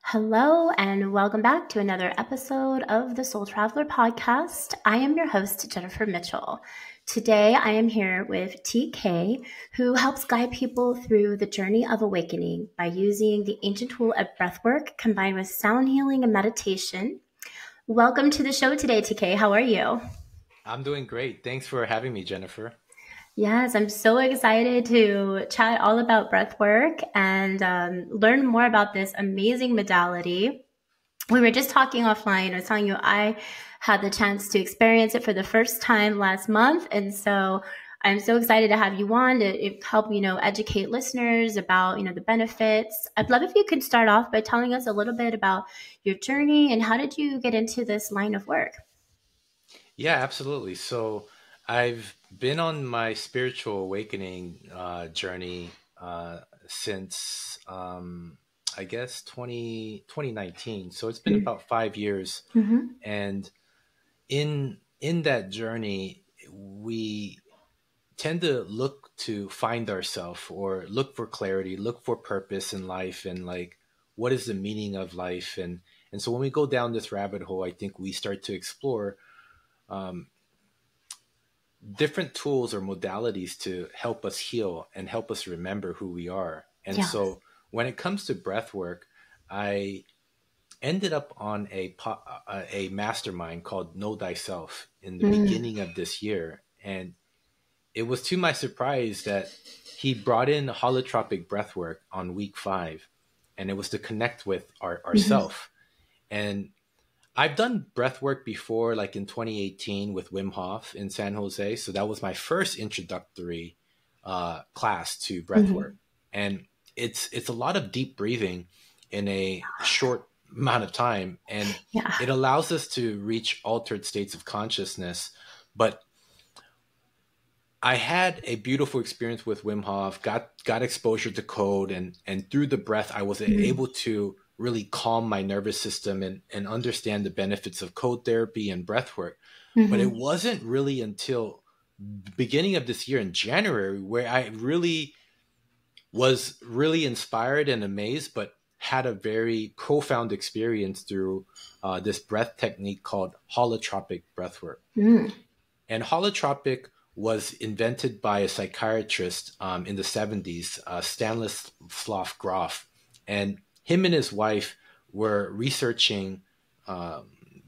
Hello, and welcome back to another episode of the Soul Traveler podcast. I am your host, Jennifer Mitchell. Today, I am here with TK, who helps guide people through the journey of awakening by using the ancient tool of breathwork combined with sound healing and meditation. Welcome to the show today, TK. How are you? I'm doing great. Thanks for having me, Jennifer. Yes, I'm so excited to chat all about breathwork and learn more about this amazing modality. We were just talking offline. I was telling you I had the chance to experience it for the first time last month. And so I'm so excited to have you on to help, educate listeners about, the benefits. I'd love if you could start off by telling us a little bit about your journey and how did you get into this line of work? Yeah, absolutely. So I've been on my spiritual awakening journey since, I guess, 2019. So it's been about 5 years. Mm-hmm. And in that journey, we tend to look to find ourselves or look for clarity, look for purpose in life, and like what is the meaning of life. And so when we go down this rabbit hole, I think we start to explore um, different tools or modalities to help us heal and help us remember who we are. And Yeah. so when it comes to breath work, I ended up on a mastermind called Know Thyself in the Mm-hmm. beginning of this year. And it was to my surprise that he brought in holotropic breath work on week 5. And it was to connect with ourself. And I've done breath work before, like in 2018 with Wim Hof in San Jose. So that was my first introductory class to breath Mm-hmm. work. And it's a lot of deep breathing in a short amount of time. And Yeah. it allows us to reach altered states of consciousness. But I had a beautiful experience with Wim Hof, got exposure to code, and through the breath, I was Mm-hmm. able to really calm my nervous system and understand the benefits of code therapy and breath work. But it Mm-hmm. wasn't really until beginning of this year in January where I really was really inspired and amazed, but had a very profound experience through this breath technique called holotropic breathwork. Mm-hmm. And holotropic was invented by a psychiatrist in the 70s, Stanislav Grof. And him and his wife were researching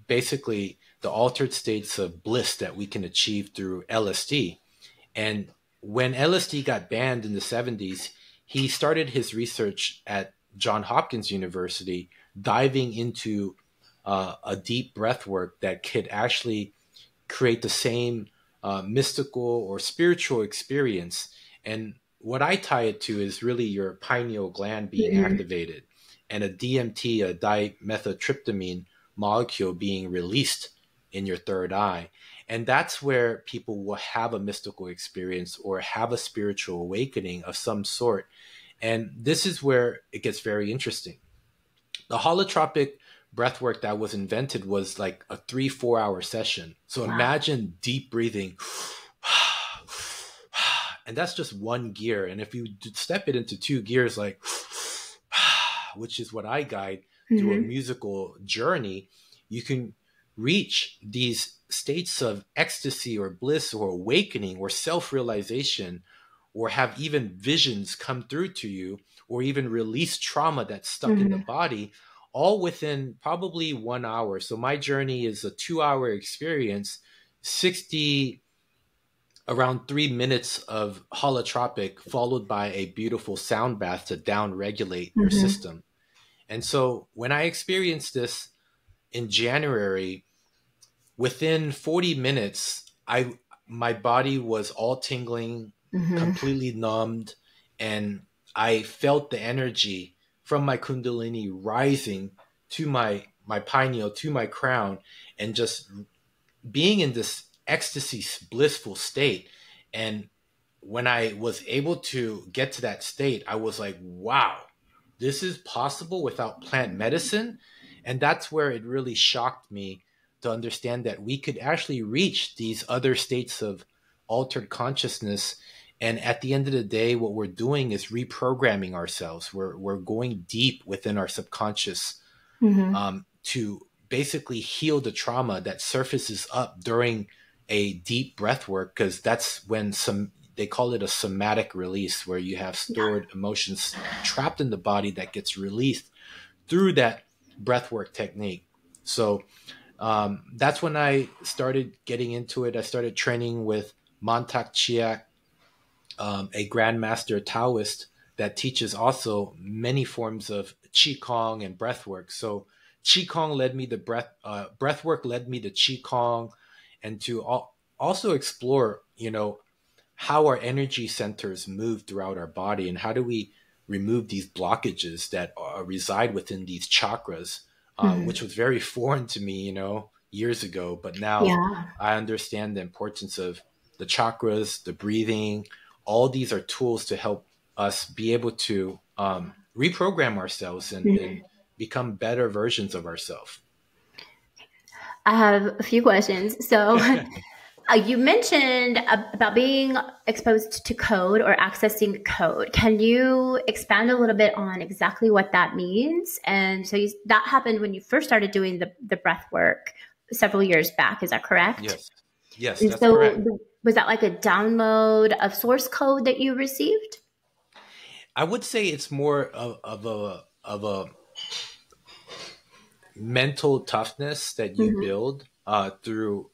basically the altered states of bliss that we can achieve through LSD. And when LSD got banned in the 70s, he started his research at Johns Hopkins University, diving into a deep breath work that could actually create the same mystical or spiritual experience. And what I tie it to is really your pineal gland being Mm-hmm. activated and a DMT, a dimethyltryptamine molecule being released in your third eye. And that's where people will have a mystical experience or have a spiritual awakening of some sort. And this is where it gets very interesting. The holotropic breathwork that was invented was like a 3-4 hour session. So Wow. imagine deep breathing. And that's just one gear. And if you step it into 2 gears, like, which is what I guide through a Mm-hmm. musical journey, you can reach these states of ecstasy or bliss or awakening or self realization, or have even visions come through to you, or even release trauma that's stuck in the Mm-hmm. body, all within probably 1 hour. So my journey is a 2 hour experience, 60 around 3 minutes of holotropic, followed by a beautiful sound bath to down regulate your Mm-hmm. system. And so when I experienced this in January, within 40 minutes, I my body was all tingling, Mm-hmm. completely numbed, and I felt the energy from my kundalini rising to my pineal, to my crown, and just being in this ecstasy blissful state. And when I was able to get to that state, I was like, wow, this is possible without plant medicine. And that's where it really shocked me to understand that we could actually reach these other states of altered consciousness. And at the end of the day, what we're doing is reprogramming ourselves. We're going deep within our subconscious Mm-hmm. to basically heal the trauma that surfaces up during a deep breath work, because that's when they call it a somatic release, where you have stored emotions trapped in the body that gets released through that breathwork technique. So that's when I started getting into it. I started training with Montauk Chiak, a grandmaster Taoist that teaches also many forms of qigong and breathwork. So qigong led me to breathwork led me to qigong, and to also explore, how our energy centers move throughout our body, and how do we remove these blockages that reside within these chakras, Mm-hmm. which was very foreign to me, years ago. But now Yeah. I understand the importance of the chakras, the breathing. All these are tools to help us be able to reprogram ourselves and Mhm. become better versions of ourselves. I have a few questions. So, you mentioned about being exposed to code or accessing code. Can you expand a little bit on exactly what that means? And so that happened when you first started doing the breath work several years back. Is that correct? Yes. Yes, And that's so, correct. was that like a download of source code that you received? I would say it's more of a mental toughness that you Mm-hmm. build through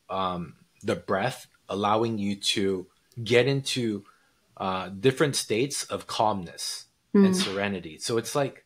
the breath, allowing you to get into different states of calmness and Mm-hmm. serenity. So it's like,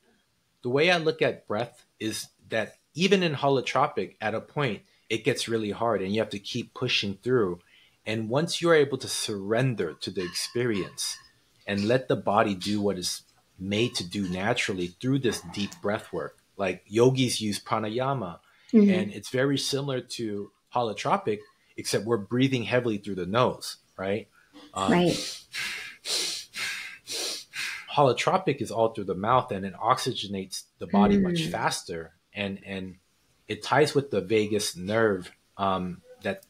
the way I look at breath is that even in holotropic, at a point, it gets really hard and you have to keep pushing through. And once you're able to surrender to the experience and let the body do what is made to do naturally through this deep breath work, like yogis use pranayama, and Mm-hmm. it's very similar to holotropic, except we're breathing heavily through the nose, right? Um, Right. holotropic is all through the mouth, and it oxygenates the body much Mm. faster, and it ties with the vagus nerve, that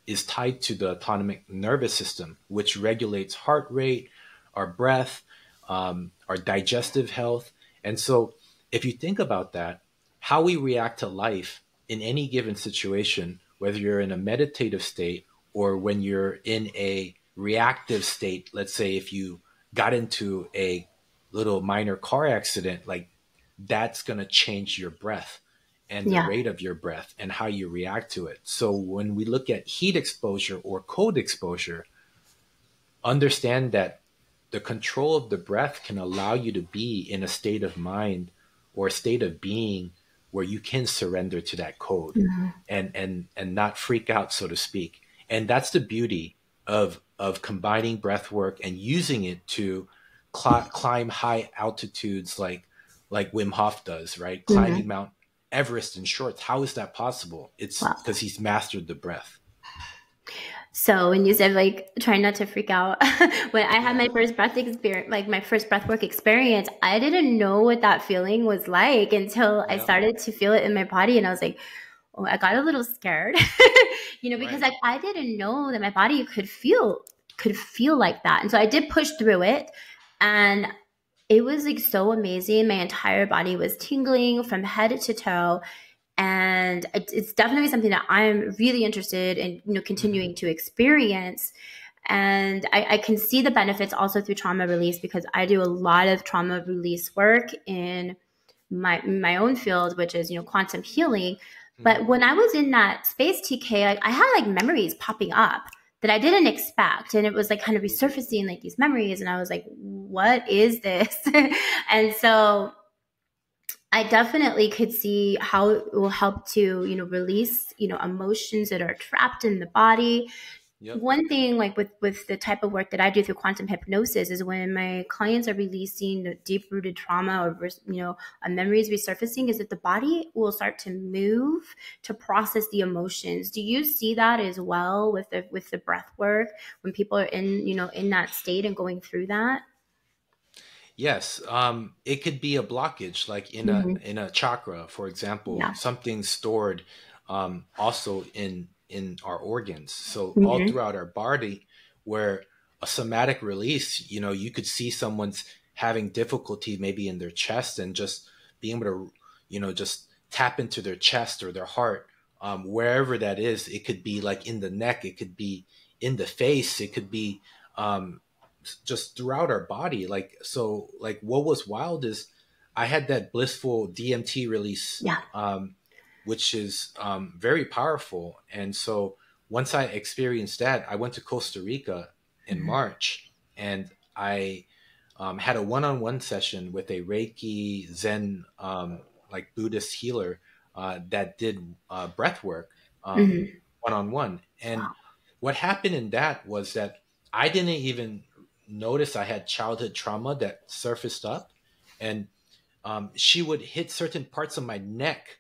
is tied to the autonomic nervous system, which regulates heart rate, our breath, our digestive health. And so if you think about that, how we react to life in any given situation, whether you're in a meditative state or when you're in a reactive state, let's say if you got into a little minor car accident, like, that's going to change your breath and the Yeah. rate of your breath and how you react to it. So when we look at heat exposure or cold exposure, understand that the control of the breath can allow you to be in a state of mind or a state of being where you can surrender to that code Mm-hmm. and not freak out, so to speak. And that's the beauty of combining breath work and using it to climb high altitudes, like Wim Hof does, right? Climbing Mm-hmm. Mount Everest in shorts. How is that possible? It's Wow. because he's mastered the breath. So when you said like trying not to freak out, when I had Yeah. my first breath experience, like my first breathwork experience, I didn't know what that feeling was like until I Yeah. started to feel it in my body, and I was like, oh, I got a little scared, because Right. like I didn't know that my body could feel like that, and so I did push through it, and it was like so amazing. My entire body was tingling from head to toe, and it's definitely something that I'm really interested in, Mm-hmm. continuing to experience. And I can see the benefits also through trauma release, because I do a lot of trauma release work in my own field, which is quantum healing. Mm-hmm. But when I was in that space, TK, like I had like memories popping up that I didn't expect, and it was like kind of resurfacing like these memories, and I was like, what is this? And so I definitely could see how it will help to, release, emotions that are trapped in the body. Yep. One thing, like with the type of work that I do through quantum hypnosis, is when my clients are releasing the deep rooted trauma, or a memories resurfacing, is that the body will start to move to process the emotions. Do you see that as well with the breath work, when people are in that state and going through that? Yes, it could be a blockage, like in a Mm-hmm. in a chakra, for example, Yeah. something stored, also in our organs. So all Mm-hmm. throughout our body, where a somatic release, you could see someone's having difficulty maybe in their chest, and just being able to, just tap into their chest or their heart, wherever that is. It could be like in the neck, it could be in the face, it could be um, just throughout our body. Like, so like what was wild is I had that blissful DMT release, Yeah. which is very powerful. And so once I experienced that, I went to Costa Rica in Mhm. March, and I had a one-on-one session with a Reiki Zen, like Buddhist healer, that did breath work, Mhm. one-on-one. And Wow. what happened in that was that I didn't even notice I had childhood trauma that surfaced up. And she would hit certain parts of my neck,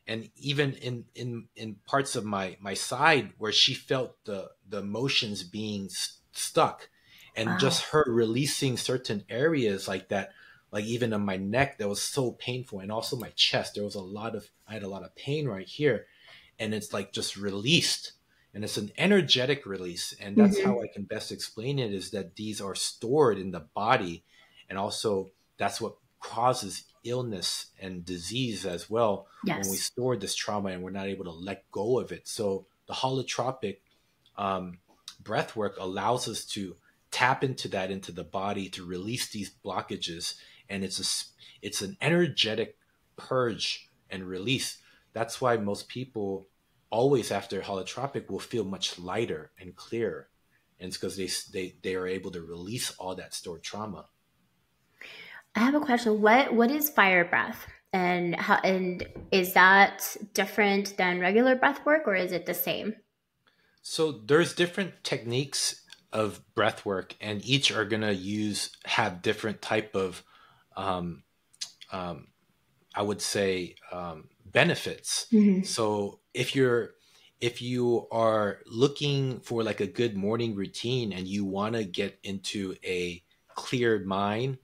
and even in parts of my side where she felt the motions being stuck, and Wow. just her releasing certain areas like that, like even on my neck that was so painful, and also my chest. There was I had a lot of pain right here, and it's like just released, and it's an energetic release. And that's how Mhm. I can best explain it, is that these are stored in the body, and also that's what causes illness and disease as well, when we Yes. store this trauma and we're not able to let go of it. So the holotropic um, breath work allows us to tap into that, into the body, to release these blockages. And it's an energetic purge and release. That's why most people always after holotropic will feel much lighter and clearer, and it's because they are able to release all that stored trauma. I have a question. What is fire breath? And how, and is that different than regular breath work, or is it the same? So there's different techniques of breath work, and each are going to have different type of um, um, I would say benefits. Mhm. So if you are looking for like a good morning routine, and you want to get into a cleared mind,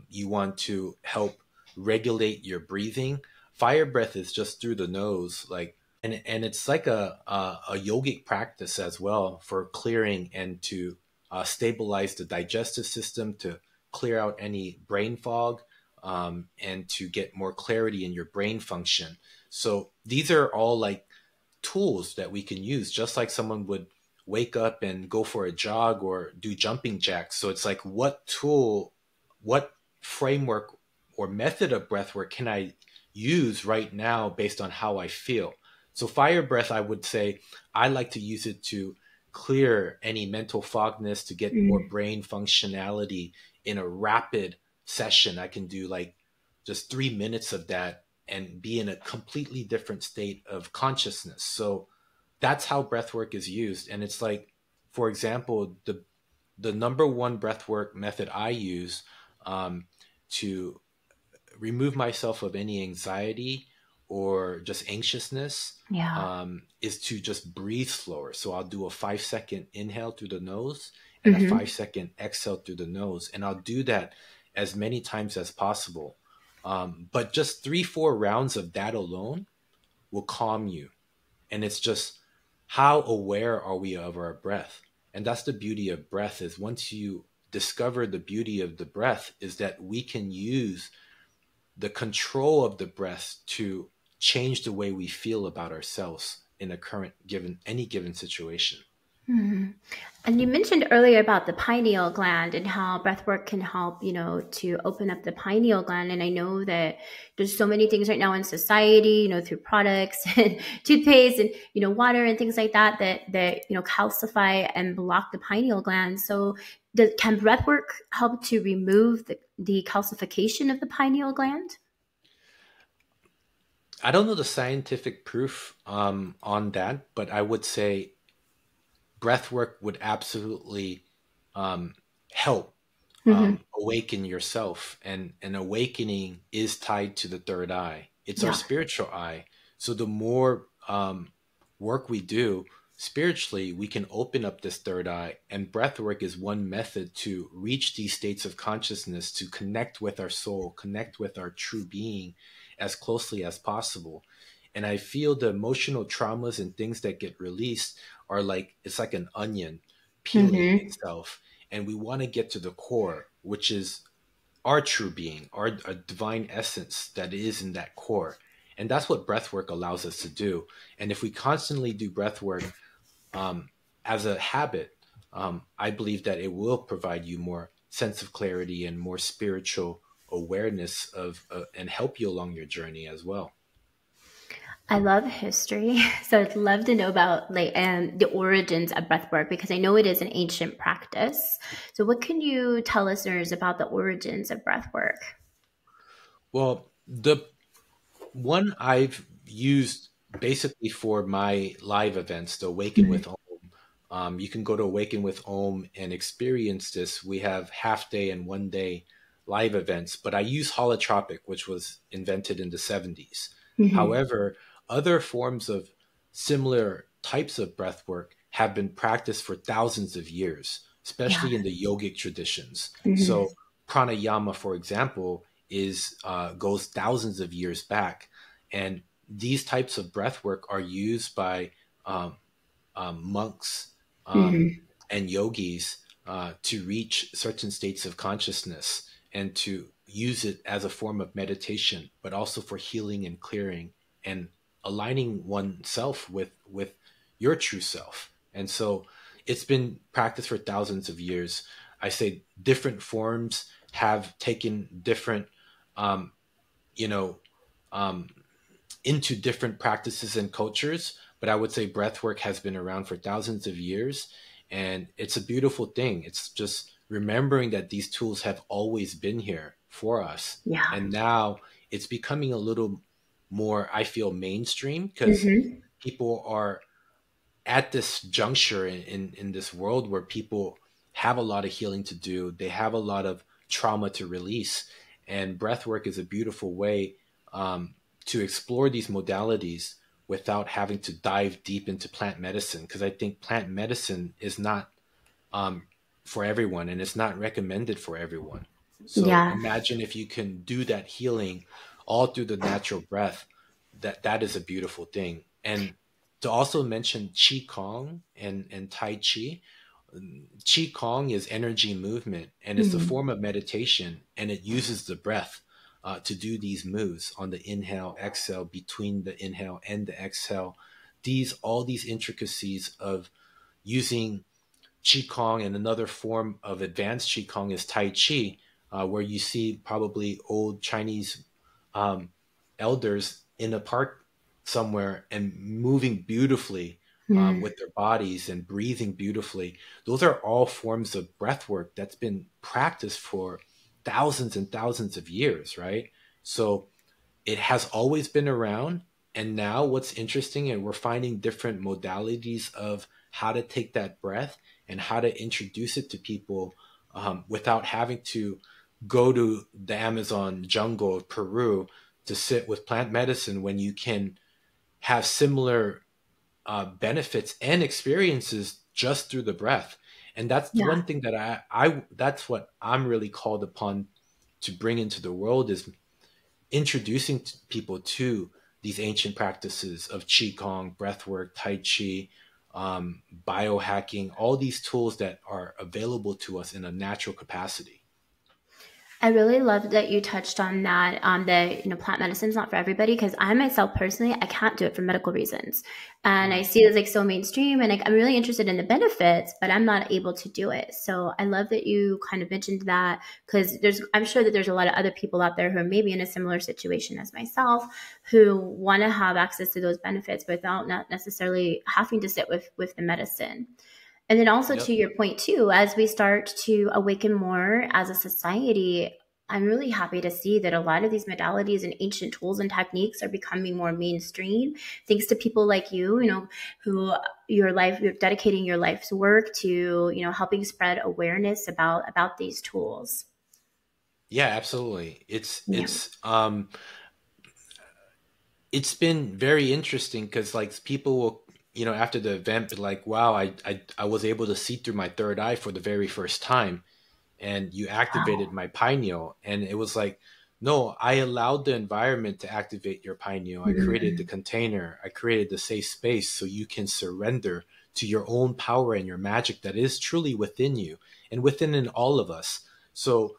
you want to help regulate your breathing. Fire breath is just through the nose, like, and it's like a yogic practice as well, for clearing and to stabilize the digestive system, to clear out any brain fog, and to get more clarity in your brain function. So these are all like tools that we can use, just like someone would wake up and go for a jog or do jumping jacks. So it's like, what tool, what framework or method of breath work can I use right now based on how I feel? So fire breath, I would say I like to use it to clear any mental fogness, to get more Mhm. brain functionality in a rapid session. I can do like just 3 minutes of that and be in a completely different state of consciousness. So that's how breath work is used. And it's like, for example, the number one breath work method I use, to remove myself of any anxiety or just anxiousness, Yeah. is to just breathe slower. So I'll do a 5 second inhale through the nose and a Mhm. 5 second exhale through the nose. And I'll do that as many times as possible. But just 3, 4 rounds of that alone will calm you. And it's just, how aware are we of our breath? And that's the beauty of breath, is once you discover the beauty of the breath, is that we can use the control of the breath to change the way we feel about ourselves in a current given any given situation. Mhm. And you mentioned earlier about the pineal gland and how breathwork can help, to open up the pineal gland. And I know that there's so many things right now in society, through products and toothpaste and, water and things like that calcify and block the pineal gland. So can breathwork help to remove the calcification of the pineal gland? I don't know the scientific proof on that, but I would say breath work would absolutely um, help Hmm. awaken yourself. And an awakening is tied to the third eye. It's our Yeah. spiritual eye. So the more work we do spiritually, we can open up this third eye. And breath work is one method to reach these states of consciousness, to connect with our soul, connect with our true being as closely as possible. And I feel the emotional traumas and things that get released are like, it's like an onion peeling Hmm. itself. And we want to get to the core, which is our true being, our divine essence that is in that core. And that's what breath work allows us to do. And if we constantly do breath work um, as a habit, I believe that it will provide you more sense of clarity and more spiritual awareness of and help you along your journey as well. I love history, so I'd love to know about like the origins of breathwork because I know it is an ancient practice. So, what can you tell listeners about the origins of breathwork? Well, the one I've used basically for my live events, the Awaken with Mhm. Om. You can go to Awaken with Om and experience this. We have half day and 1 day live events, but I use holotropic, which was invented in the 70s. Mhm. However, other forms of similar types of breath work have been practiced for thousands of years, Yeah. especially in the yogic traditions. Mhm. So, pranayama, for example, is goes thousands of years back, and these types of breath work are used by um, monks Mhm. and yogis to reach certain states of consciousness and to use it as a form of meditation, but also for healing and clearing and aligning oneself with your true self. And so it's been practiced for thousands of years. I say different forms have taken different, um, you know, um, into different practices and cultures, but I would say breathwork has been around for thousands of years, and it's a beautiful thing. It's just remembering that these tools have always been here for us, Yeah. and now it's becoming a little more, I feel, mainstream because Mhm. people are at this juncture in this world where people have a lot of healing to do. They have a lot of trauma to release. And breath work is a beautiful way to explore these modalities without having to dive deep into plant medicine. Because I think plant medicine is not um, for everyone and it's not recommended for everyone. So Yeah. imagine if you can do that healing all through the natural breath. That is a beautiful thing. And to also mention Qi Kong and Tai Chi. Qi Kong is energy movement and it's a Mhm. form of meditation and it uses the breath to do these moves on the inhale, exhale, between the inhale and the exhale. All these intricacies of using Qigong, and another form of advanced Qigong is Tai Chi, where you see probably old Chinese um, elders in a park somewhere and moving beautifully Mhm. with their bodies and breathing beautifully. Those are all forms of breath work that's been practiced for thousands and thousands of years, right? So it has always been around. And now what's interesting, and we're finding different modalities of how to take that breath and how to introduce it to people without having to go to the Amazon jungle of Peru to sit with plant medicine when you can have similar benefits and experiences just through the breath. And that's Yeah. one thing that I that's what I'm really called upon to bring into the world is introducing people to these ancient practices of qigong, breathwork, tai chi, biohacking, all these tools that are available to us in a natural capacity. I really love that you touched on that. That plant medicine is not for everybody because I myself personally I can't do it for medical reasons, and I Mm. see it as like so mainstream, and like I'm really interested in the benefits, but I'm not able to do it. So I love that you kind of mentioned that because I'm sure that there's a lot of other people out there who are maybe in a similar situation as myself who want to have access to those benefits without not necessarily having to sit with the medicine. And then also Yep. to your point too, as we start to awaken more as a society, I'm really happy to see that a lot of these modalities and ancient tools and techniques are becoming more mainstream, thanks to people like you, who you're dedicating your life's work to, helping spread awareness about these tools. Yeah, absolutely. Yeah. It's been very interesting because like people will after the event be like, wow, I was able to see through my third eye for the very first time, and you activated Wow. my pineal. And it was like, no, I allowed the environment to activate your pineal. I created the Mhm. container, I created the safe space so you can surrender to your own power and your magic that is truly within you and within in all of us. So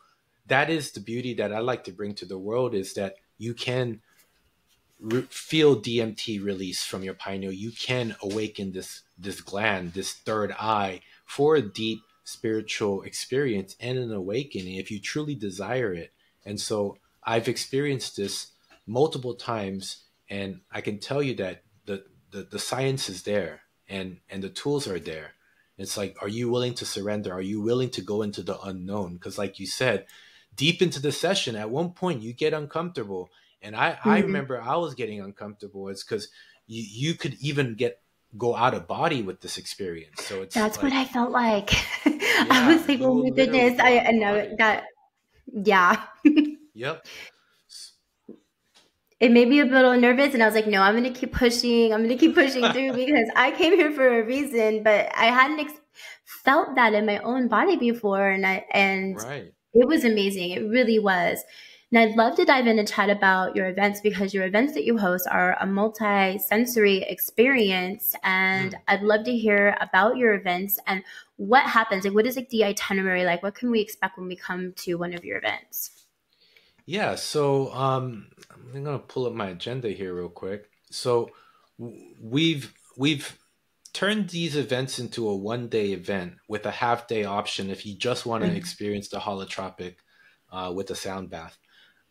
that is the beauty that I like to bring to the world, is that you can feel DMT release from your pineal, you can awaken this gland, this third eye, for a deep spiritual experience and an awakening if you truly desire it. And so I've experienced this multiple times, and I can tell you that the science is there, and the tools are there. It's like, are you willing to surrender? Are you willing to go into the unknown? Because like you said, deep into the session, at one point you get uncomfortable. And I Mhm. remember I was getting uncomfortable. It's because you could even go out of body with this experience. So it's That's what like, I felt like. I yeah, was like, you "Oh will my literally goodness." go out I of know body. that yeah. Yep. It made me a little nervous, and I was like, "No, I'm gonna keep pushing. I'm gonna keep pushing through because I came here for a reason." But I hadn't felt that in my own body before, and Right. it was amazing. It really was. And I'd love to dive in and chat about your events because your events that you host are a multi-sensory experience, and Mm. I'd love to hear about your events and what happens. Like, what is like the itinerary like? What can we expect when we come to one of your events? Yeah. So I'm gonna pull up my agenda here real quick. So we've turned these events into a 1 day event with a half day option if you just want to Mhm. experience the holotropic with a sound bath.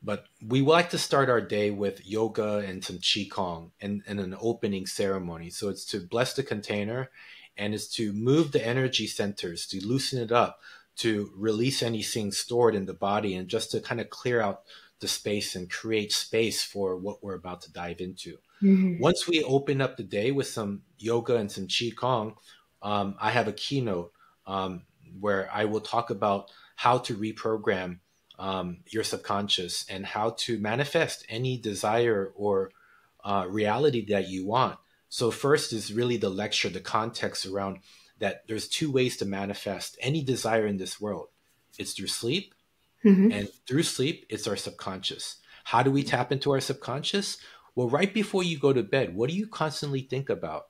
But we like to start our day with yoga and some qigong and an opening ceremony. So it's to bless the container, and it's to move the energy centers, to loosen it up, to release anything stored in the body, and just to kind of clear out the space and create space for what we're about to dive into. Mhm. Once we open up the day with some yoga and some qigong, I have a keynote um, where I will talk about how to reprogram your subconscious and how to manifest any desire or reality that you want. So first is really the lecture, the context around that there's two ways to manifest any desire in this world. It's through sleep, Mhm. and through sleep, it's our subconscious. How do we tap into our subconscious? Well, right before you go to bed, what do you constantly think about?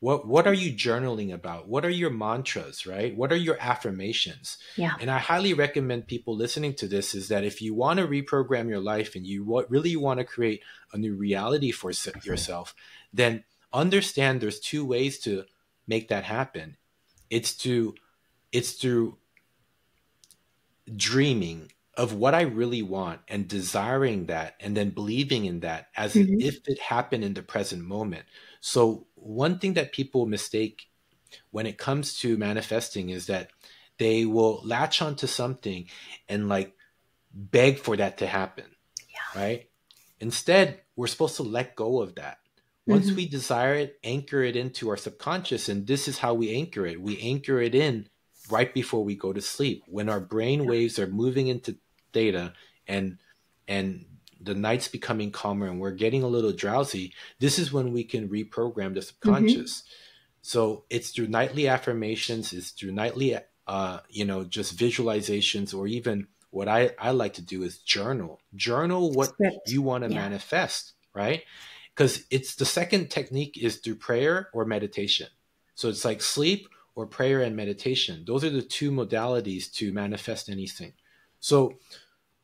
What are you journaling about? What are your mantras, right? What are your affirmations? Yeah. And I highly recommend people listening to this is that if you want to reprogram your life and you really want to create a new reality for yourself, then understand there's two ways to make that happen. It's to it's through dreaming of what I really want and desiring that and then believing in that as Mhm. if it happened in the present moment. So, one thing that people mistake when it comes to manifesting is that they will latch onto something and like beg for that to happen, right? Instead, we're supposed to let go of that. Once Mhm. we desire it, anchor it into our subconscious. And this is how we anchor it. We anchor it in right before we go to sleep. When our brain waves are moving into theta and and the night's becoming calmer and we're getting a little drowsy, this is when we can reprogram the Mhm. subconscious. So it's through nightly affirmations, it's through nightly, just visualizations, or even what I like to do is journal. Journal what Script. you want to Yeah. manifest, right? Because it's the second technique is through prayer or meditation. So it's like sleep or prayer and meditation. Those are the two modalities to manifest anything. So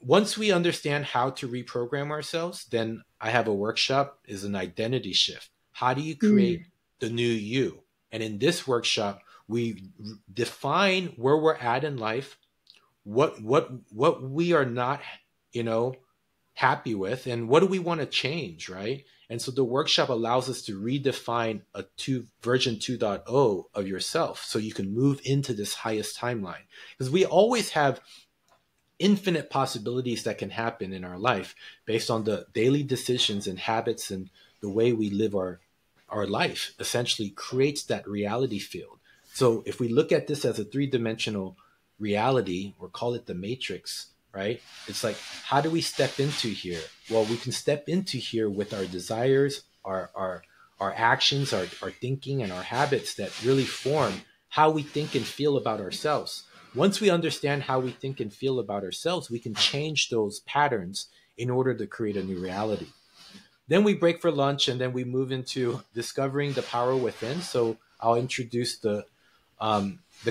once we understand how to reprogram ourselves, then I have a workshop is an identity shift. How do you Mm. create the new you? And in this workshop, we define where we're at in life, what we are not, you know, happy with, and what do we want to change, right? And so the workshop allows us to redefine a version 2.0 of yourself so you can move into this highest timeline. Because we always have infinite possibilities that can happen in our life based on the daily decisions and habits, and the way we live our life essentially creates that reality field. So if we look at this as a three-dimensional reality, or call it the matrix, right? It's like, how do we step into here? Well, we can step into here with our desires, our actions, our thinking, and our habits that really form how we think and feel about ourselves. Once we understand how we think and feel about ourselves, we can change those patterns in order to create a new reality. Then we break for lunch, and then we move into discovering the power within. So I'll introduce the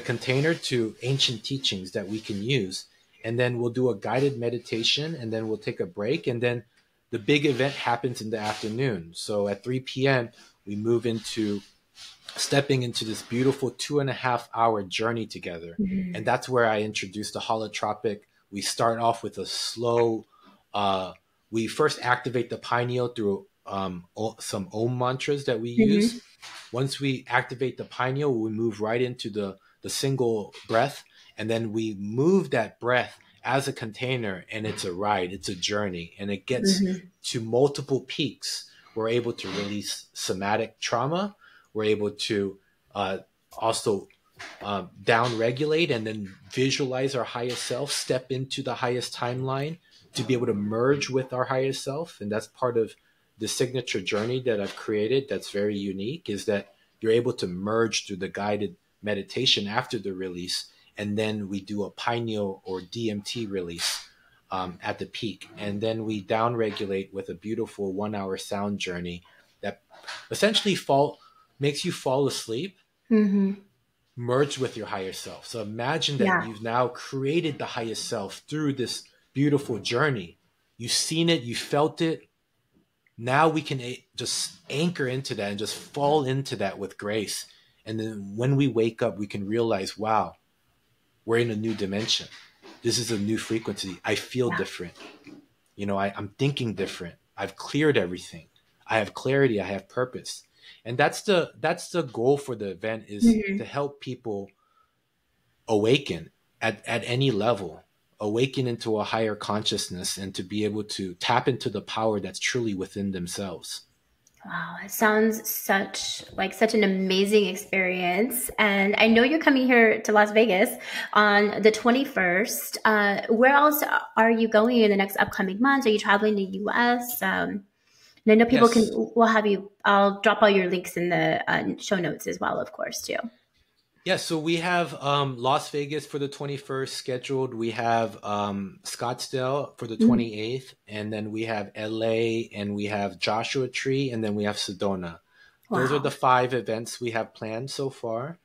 container to ancient teachings that we can use. And then we'll do a guided meditation, and then we'll take a break. And then the big event happens in the afternoon. So at 3 p.m., we move into stepping into this beautiful 2.5 hour journey together. And Mhm. that's where I introduced the holotropic. We start off with a slow, we first activate the pineal through some Om mantras that we use. Mhm. Once we activate the pineal, we move right into the single breath. And then we move that breath as a container, and it's a ride, it's a journey, and it gets Mhm. to multiple peaks. We're able to release somatic trauma. We're able to also down regulate and then visualize our highest self, step into the highest timeline to be able to merge with our highest self. And that's part of the signature journey that I've created that's very unique, is that you're able to merge through the guided meditation after the release. And then we do a pineal or DMT release at the peak. And then we down regulate with a beautiful 1 hour sound journey that essentially makes you fall asleep, Mhm. merge with your higher self. So imagine that Yeah. you've now created the highest self through this beautiful journey. You've seen it, you felt it. Now we can just anchor into that and just fall into that with grace. And then when we wake up, we can realize, wow, we're in a new dimension. This is a new frequency. I feel Yeah. different. I'm thinking different. I've cleared everything. I have clarity. I have purpose. And that's the goal for the event, is to Mhm. help people awaken at any level, awaken into a higher consciousness, and to be able to tap into the power that's truly within themselves. Wow, it sounds such an amazing experience. And I know you're coming here to Las Vegas on the 21st. Where else are you going in the next upcoming months? Are you traveling to the US? And I know people can, Yes. we'll have you, I'll drop all your links in the show notes as well, of course, too. Yeah, so we have Las Vegas for the 21st scheduled. We have Scottsdale for the Mm. 28th, and then we have LA, and we have Joshua Tree, and then we have Sedona. Those are the Wow. 5 events we have planned so far.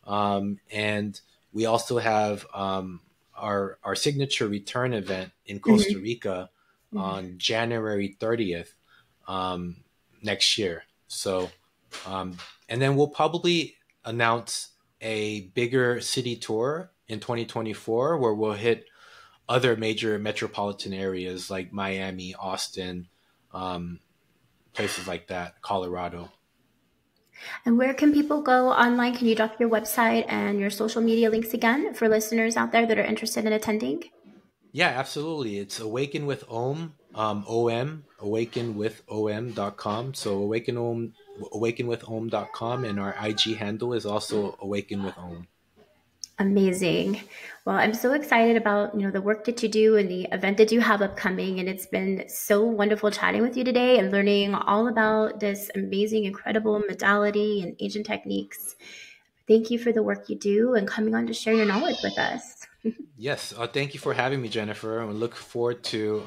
And we also have our signature return event in Costa Mhm. Rica Mhm. on January 30th next year. So, and then we'll probably announce a bigger city tour in 2024 where we'll hit other major metropolitan areas like Miami, Austin, um, places like that, Colorado. And where can people go online? Can you drop your website and your social media links again for listeners out there that are interested in attending? Yeah, absolutely. It's Awaken with Om, OM, awakenwithom.com. So awakenwithom.com, and our IG handle is also Awaken with Om. Amazing. Well, I'm so excited about, the work that you do and the event that you have upcoming. And it's been so wonderful chatting with you today and learning all about this amazing, incredible modality and ancient techniques. Thank you for the work you do and coming on to share your knowledge with us. Yes, thank you for having me, Jennifer. I look forward to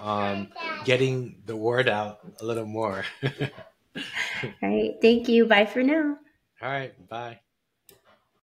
getting the word out a little more. All right. Thank you. Bye for now. All right, bye.